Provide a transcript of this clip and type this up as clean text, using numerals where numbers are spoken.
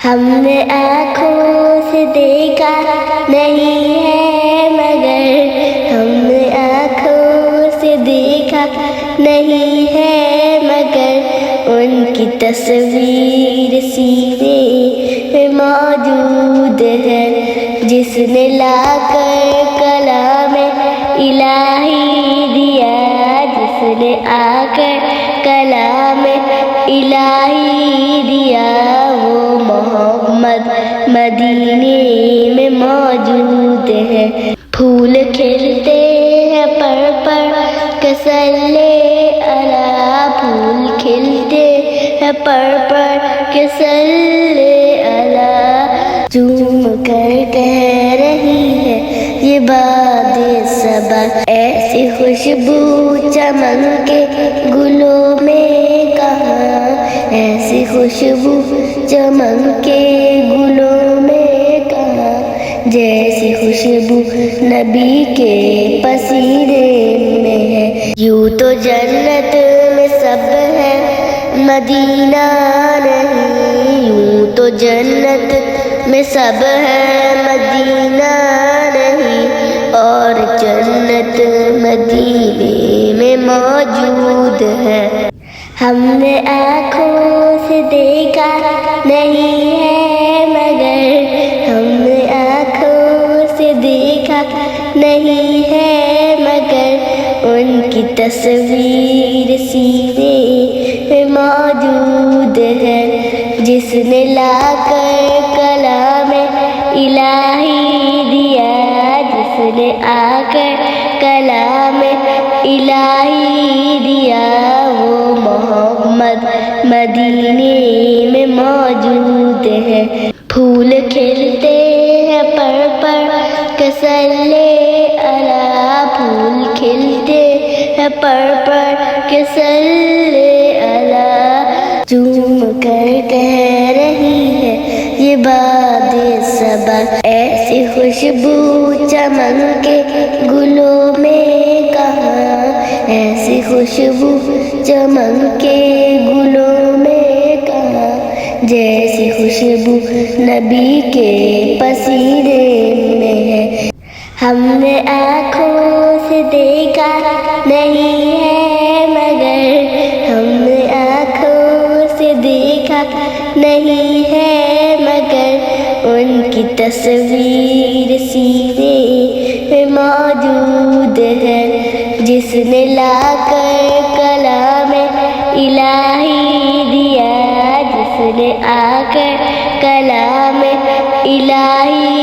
ہم نے آنکھوں سے دیکھا نہیں ہے مگر ہم نے آنکھوں سے دیکھا نہیں ہے مگر ان کی تصویر سینے میں موجود ہے، جس نے لا کر کلام الہی دیا، جس نے آ کر کلام الہی دیا، وہ محمد مدینے میں موجود ہے۔ پھول کھلتے ہیں پر کہ صلی علی، پھول کھلتے ہیں پر کہ صلی علی، چوم کر کہہ رہی ہے یہ باد صبا، ایسی خوشبو چمن کے گلوں میں کہاں، ایسی خوشبو چمن کے گلوں میں کہاں، جیسی خوشبو نبی کے پسینے میں ہے۔ یوں تو جنت میں سب ہے مدینہ نہیں، یوں تو جنت میں سب ہے مدینہ نہیں، اور جنت مدینے میں موجود ہے۔ ہم نے آنکھوں سے دیکھا نہیں ہے مگر ہم نے آنکھوں سے دیکھا نہیں ہے مگر ان کی تصویر سینے میں موجود ہے، جس نے لا کر کلام الہی دیا، جس نے آ کر کلام الہی دیا، وہ محمد مدینے میں موجود ہے۔ پھول کھلتے ہیں پر کہ صلی علی، پھول کھلتے ہیں پر کہ صلی علی، چوم کر کہہ رہی ہے یہ باد صبا، ایسی خوشبو چمن کے گلوں میں کہاں، ایسی خوشبو چمن کے گلوں میں کہاں، جیسی خوشبو نبی کے پسینے میں ہے۔ ہم نے آنکھوں سے دیکھا نہیں ہے مگر ہم نے آنکھوں سے دیکھا نہیں ہے مگر ان کی تصویر سینے میں موجود ہے، جس نے لا کر کلام الہی دیا، جس نے آ کر کلام الہی